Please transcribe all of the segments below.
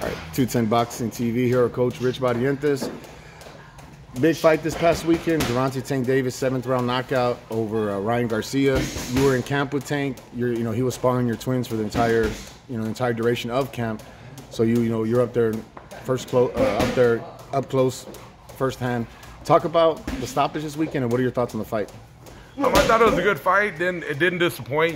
All right, 210 Boxing TV here, Coach Rich Barrientes. Big fight this past weekend. Gervonta Tank Davis 7th round knockout over Ryan Garcia. You were in camp with Tank. He was sparring your twins for the entire duration of camp. So you're up there up close, firsthand. Talk about the stoppage this weekend and what are your thoughts on the fight? I thought it was a good fight. It didn't disappoint.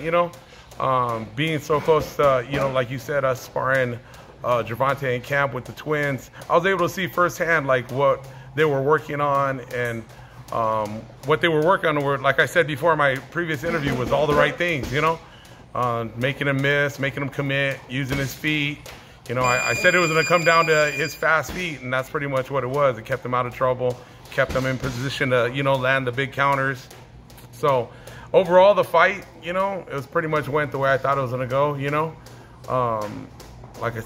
Being so close to, like you said, us sparring Gervonta in camp with the twins, I was able to see firsthand like what they were working on, and what they were working on were, like I said before in my previous interview, was all the right things. Making him miss, making him commit, using his feet. I said it was going to come down to his fast feet, and that's pretty much what it was. It kept him out of trouble, kept him in position to land the big counters. So overall, the fight, it was pretty much went the way I thought it was going to go. Like I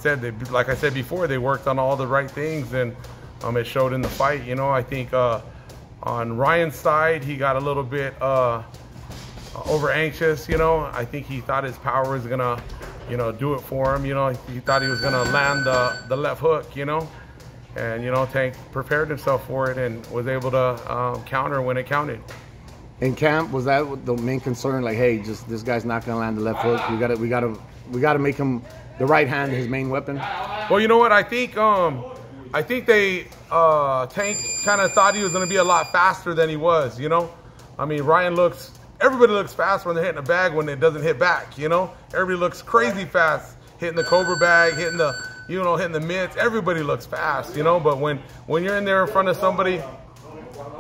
said before, they worked on all the right things, and it showed in the fight. I think on Ryan's side, he got a little bit over anxious. I think he thought his power was gonna, do it for him. He thought he was gonna land the left hook. And Tank prepared himself for it and was able to counter when it counted. In camp, was that the main concern? Like, hey, just this guy's not gonna land the left hook. We gotta make him the right hand his main weapon. Well, you know what? I think they Tank kind of thought he was gonna be a lot faster than he was. Everybody looks fast when they're hitting a bag when it doesn't hit back. Everybody looks crazy fast hitting the cobra bag, hitting the mitts. Everybody looks fast. But when you're in there in front of somebody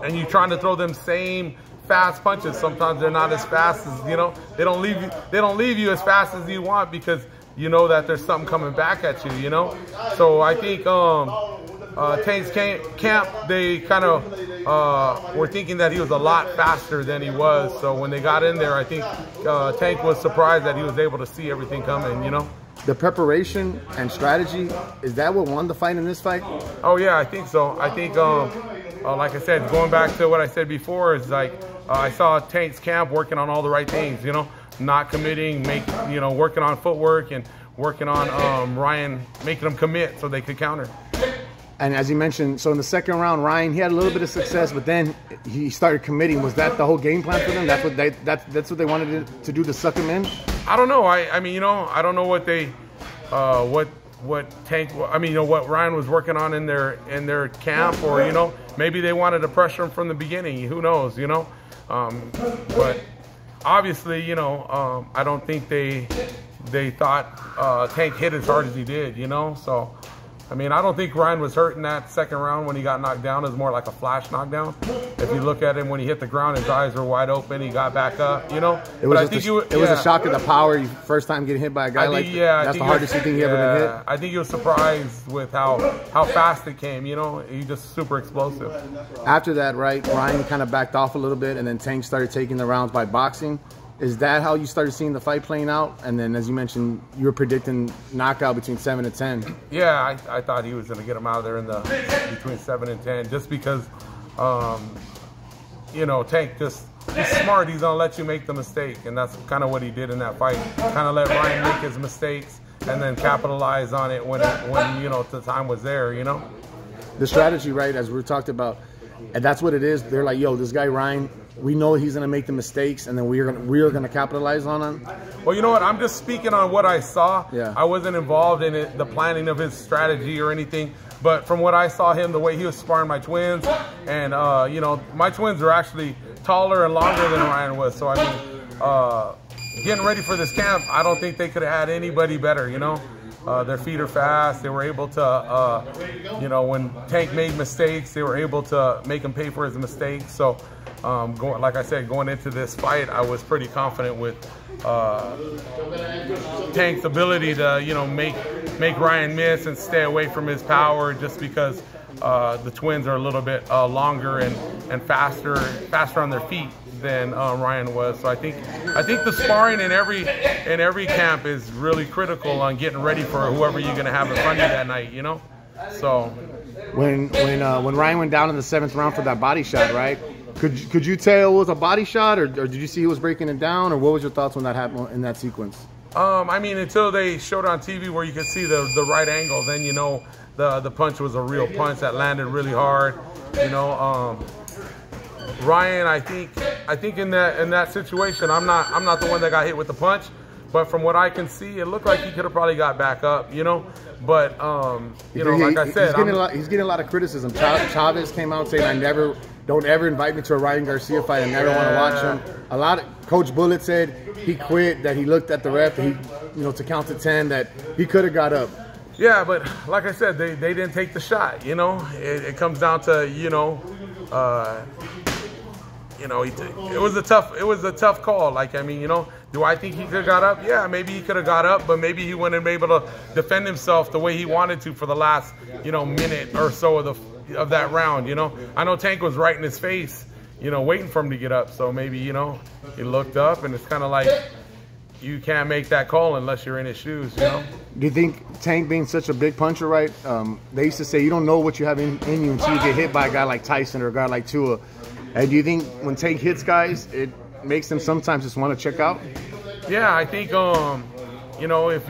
and you're trying to throw them same fast punches, sometimes they're not as fast as they don't leave you as fast as you want, because that there's something coming back at you. So I think Tank's camp, they kind of were thinking that he was a lot faster than he was. So when they got in there, I think Tank was surprised that he was able to see everything coming. The preparation and strategy, is that what won the fight in this fight? Oh yeah, I think so. I think like I said, going back to what I said before, is like I saw Tank's camp working on all the right things. Not committing, working on footwork and working on Ryan, making him commit so they could counter. And as you mentioned, so in the second round, Ryan, he had a little bit of success, but then he started committing. Was that the whole game plan for them? That's what they wanted to do, to suck him in? I don't know. I mean, I don't know what they, what Tank, what Ryan was working on in their camp, or maybe they wanted to pressure him from the beginning. Who knows? But obviously, I don't think they thought Tank hit as hard as he did. So. I don't think Ryan was hurt in that second round when he got knocked down. It was more like a flash knockdown. If you look at him when he hit the ground, his eyes were wide open. He got back up, It was a shock of the power. First time getting hit by a guy like that. Yeah, that's the hardest thing he ever been hit. I think he was surprised with how fast it came. He's just super explosive. After that, right, Ryan kind of backed off a little bit, and then Tank started taking the rounds by boxing. Is that how you started seeing the fight playing out? And then, as you mentioned, you were predicting knockout between 7 and 10. Yeah, I thought he was going to get him out of there between 7 and 10, just because, Tank he's smart. He's going to let you make the mistake, and that's kind of what he did in that fight. Kind of let Ryan make his mistakes and then capitalize on it when the time was there. The strategy, right, as we talked about, and that's what it is. They're like, yo, this guy Ryan, we know he's gonna make the mistakes, and then we are gonna capitalize on him. Well, you know what? I'm just speaking on what I saw. Yeah. I wasn't involved in the planning of his strategy or anything. But from what I saw him, the way he was sparring my twins, and my twins are actually taller and longer than Ryan was. So getting ready for this camp, I don't think they could have had anybody better. Their feet are fast. They were able to, when Tank made mistakes, they were able to make him pay for his mistakes. So. Like I said, going into this fight, I was pretty confident with Tank's ability to, make Ryan miss and stay away from his power, just because the twins are a little bit longer and faster on their feet than Ryan was. So I think the sparring in every camp is really critical on getting ready for whoever you're going to have in front of you that night. So when Ryan went down in the 7th round for that body shot, right? Could you tell it was a body shot, or did you see he was breaking it down, or what was your thoughts when that happened in that sequence? I mean, until they showed on TV where you could see the right angle, then you know the punch was a real punch that landed really hard. You know, Ryan, I think in that situation, I'm not the one that got hit with the punch, but from what I can see, it looked like he could have probably got back up. You know, but you know, like I said, he's getting a lot of criticism. Chavez came out saying, don't ever invite me to a Ryan Garcia fight. I never want to watch him. Coach Bullet said he quit, that he looked at the ref, to count to 10, that he could have got up. Yeah, but like I said, they didn't take the shot. You know, it comes down to it was a tough call. Like, I mean, you know, do I think he could have got up? Yeah, maybe he could have got up, but maybe he wouldn't have been able to defend himself the way he wanted to for the last, minute or so of that round. You know, I know Tank was right in his face, waiting for him to get up. So maybe, he looked up, and it's kind of like you can't make that call unless you're in his shoes, Do you think Tank being such a big puncher, right? They used to say you don't know what you have in you until you get hit by a guy like Tyson or a guy like Tua. And do you think when Tank hits guys, it makes them sometimes just want to check out? Yeah, I think, if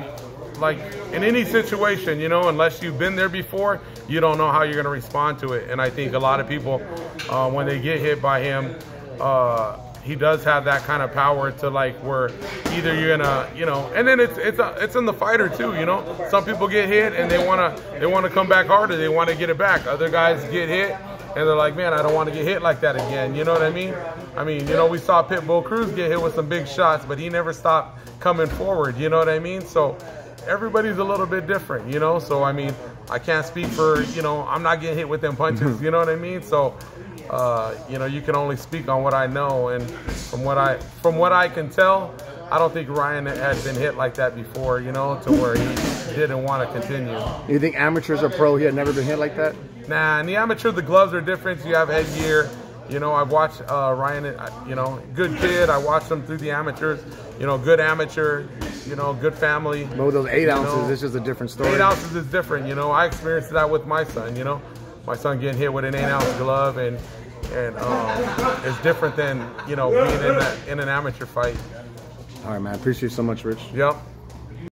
like in any situation, unless you've been there before, you don't know how you're going to respond to it. And I think a lot of people, when they get hit by him, he does have that kind of power to, like, where either you're gonna, and then it's in the fighter too, Some people get hit and they wanna come back harder. They want to get it back. Other guys get hit and they're like, man, I don't want to get hit like that again. You know what I mean? I mean, we saw Pitbull Cruz get hit with some big shots, but he never stopped coming forward. You know what I mean? So everybody's a little bit different, So I mean, I can't speak for, I'm not getting hit with them punches. You know what I mean? So. You can only speak on what I know, and from what I can tell, I don't think Ryan had been hit like that before, to where he didn't want to continue. You think amateurs or pro, he had never been hit like that? Nah, in the amateur, the gloves are different. You have headgear. I've watched Ryan, good kid. I watched him through the amateurs, good amateur, good family. But with those 8 ounces, it's just a different story. 8 ounces is different, I experienced that with my son, My son getting hit with an 8-ounce glove, and it's different than, being in an amateur fight. All right, man. Appreciate you so much, Rich. Yep.